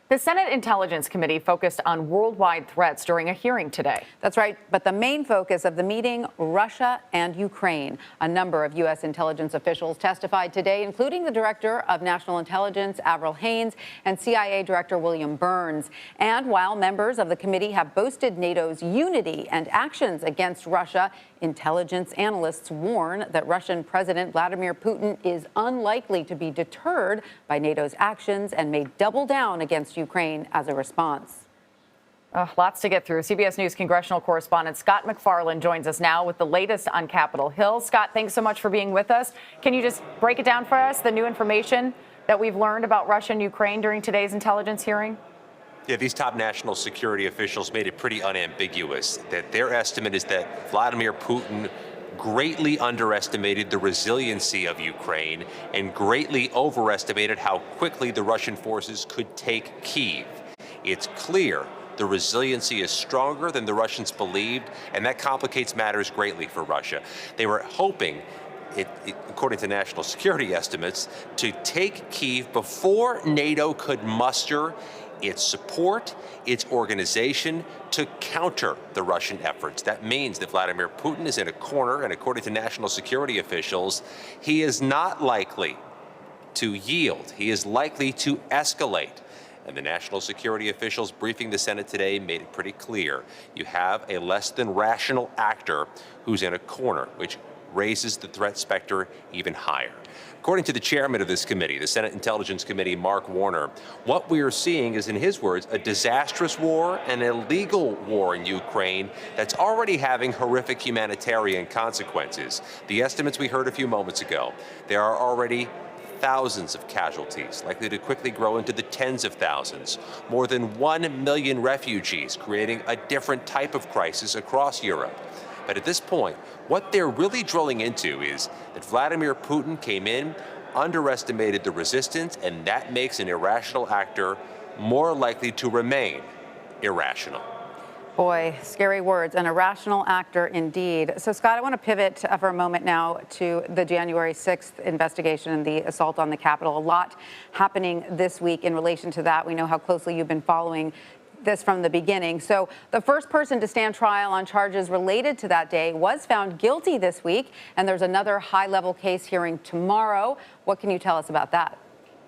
The Senate Intelligence Committee focused on worldwide threats during a hearing today. That's right. But the main focus of the meeting, Russia and Ukraine. A number of U.S. intelligence officials testified today, including the Director of National Intelligence, Avril Haines, and CIA Director William Burns. And while members of the committee have boasted NATO's unity and actions against Russia, intelligence analysts warn that Russian President Vladimir Putin is unlikely to be deterred by NATO's actions and may double down against Ukraine as a response. Lots to get through. CBS News congressional correspondent Scott MacFarlane joins us now with the latest on Capitol Hill. Scott, thanks so much for being with us. Can you just break it down for us, the new information that we've learned about Russia and Ukraine during today's intelligence hearing? Yeah, these top national security officials made it pretty unambiguous that their estimate is that Vladimir Putin greatly underestimated the resiliency of Ukraine and greatly overestimated how quickly the Russian forces could take Kyiv. It's clear the resiliency is stronger than the Russians believed, and that complicates matters greatly for Russia. They were hoping, according to national security estimates, to take Kyiv before NATO could muster its support, its organization to counter the Russian efforts. That means that Vladimir Putin is in a corner, and according to national security officials, he is not likely to yield. He is likely to escalate. And the national security officials briefing the Senate today made it pretty clear. You have a less than rational actor who's in a corner, which raises the threat specter even higher. According to the chairman of this committee, the Senate Intelligence Committee, Mark Warner, what we are seeing is, in his words, a disastrous war, an illegal war in Ukraine that's already having horrific humanitarian consequences. The estimates we heard a few moments ago, there are already thousands of casualties, likely to quickly grow into the tens of thousands. More than 1 million refugees, creating a different type of crisis across Europe. But at this point, what they're really drilling into is that Vladimir Putin came in, underestimated the resistance, and that makes an irrational actor more likely to remain irrational. Boy, scary words, an irrational actor indeed. So, Scott, I want to pivot for a moment now to the January 6th investigation and the assault on the Capitol. A lot happening this week in relation to that. We know how closely you've been following this from the beginning. So the first person to stand trial on charges related to that day was found guilty this week, and there's another high-level case hearing tomorrow. What can you tell us about that?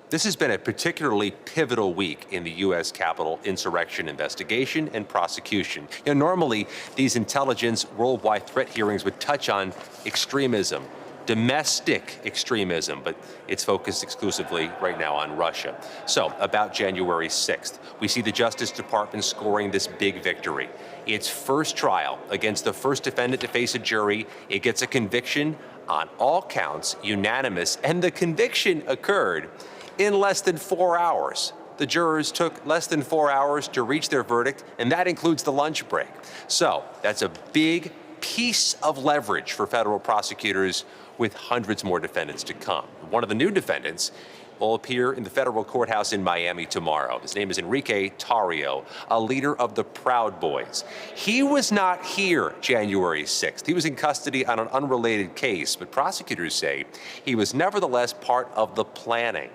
This has been a particularly pivotal week in the U.S. Capitol insurrection investigation and prosecution. Normally, these intelligence worldwide threat hearings would touch on extremism, domestic extremism, but it's focused exclusively right now on Russia. So, about January 6th, we see the Justice Department scoring this big victory. Its first trial against the first defendant to face a jury. It gets a conviction on all counts, unanimous, and the conviction occurred in less than 4 hours. The jurors took less than 4 hours to reach their verdict, and that includes the lunch break. So, that's a big piece of leverage for federal prosecutors, with hundreds more defendants to come. One of the new defendants will appear in the federal courthouse in Miami tomorrow. His name is Enrique Tarrio, a leader of the Proud Boys. He was not here January 6th. He was in custody on an unrelated case, but prosecutors say he was nevertheless part of the planning,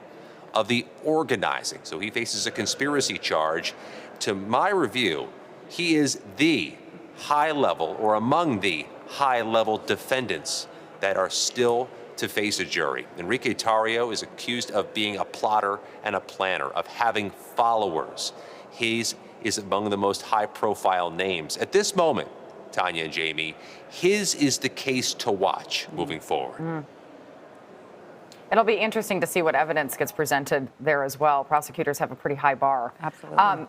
of the organizing. So he faces a conspiracy charge. To my review, he is the high-level, or among the high-level defendants that are still to face a jury. Enrique Tarrio is accused of being a plotter and a planner, of having followers. His is among the most high-profile names. At this moment, Tanya and Jamie, his is the case to watch moving forward. It'll be interesting to see what evidence gets presented there as well. Prosecutors have a pretty high bar. Absolutely.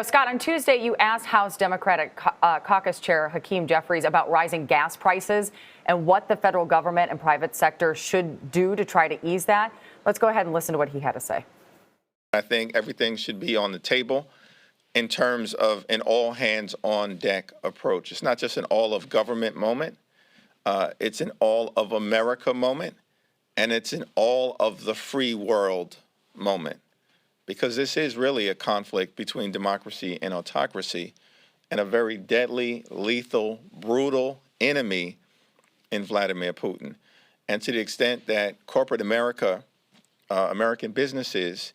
Scott, on Tuesday, you asked House Democratic Caucus Chair Hakeem Jeffries about rising gas prices and what the federal government and private sector should do to try to ease that. Let's go ahead and listen to what he had to say. I think everything should be on the table in terms of an all-hands-on-deck approach. It's not just an all-of-government moment. It's an all-of-America moment, and it's an all-of-the-free-world moment. Because this is really a conflict between democracy and autocracy, and a very deadly, lethal, brutal enemy in Vladimir Putin. And to the extent that corporate America, American businesses,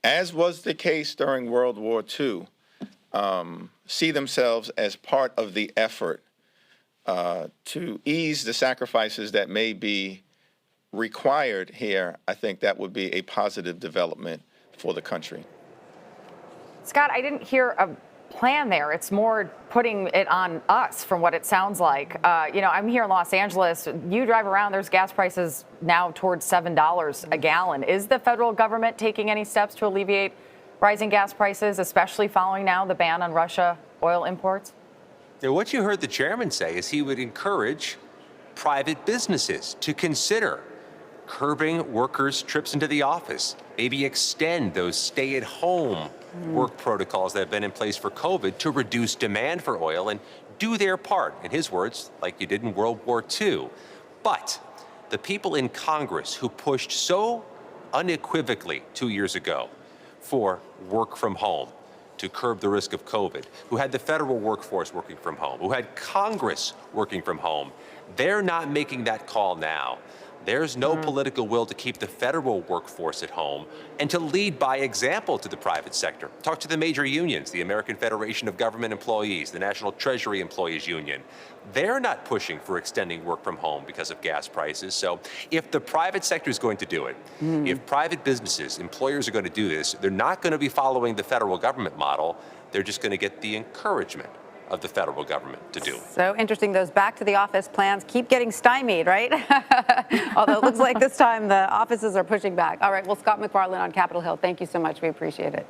as was the case during World War II, see themselves as part of the effort to ease the sacrifices that may be required here, I think that would be a positive development for the country. Scott, I didn't hear a plan there. It's more putting it on us from what it sounds like. I'm here in Los Angeles. You drive around, there's gas prices now towards $7 a gallon. Is the federal government taking any steps to alleviate rising gas prices, especially following now the ban on Russia oil imports? Now, what you heard the chairman say is he would encourage private businesses to consider curbing workers' trips into the office, maybe extend those stay-at-home work protocols that have been in place for COVID to reduce demand for oil and do their part, in his words, like you did in World War II. But the people in Congress who pushed so unequivocally 2 years ago for work from home to curb the risk of COVID, who had the federal workforce working from home, who had Congress working from home, they're not making that call now. There's no political will to keep the federal workforce at home and to lead by example to the private sector. Talk to the major unions, the American Federation of Government Employees, the National Treasury Employees Union. They're not pushing for extending work from home because of gas prices. So if the private sector is going to do it, if private businesses, employers are going to do this, they're not going to be following the federal government model. They're just going to get the encouragement of the federal government to do. So interesting, those back to the office plans keep getting stymied, right? Although it looks like this time the offices are pushing back. All right, well, Scott MacFarlane on Capitol Hill, thank you so much. We appreciate it.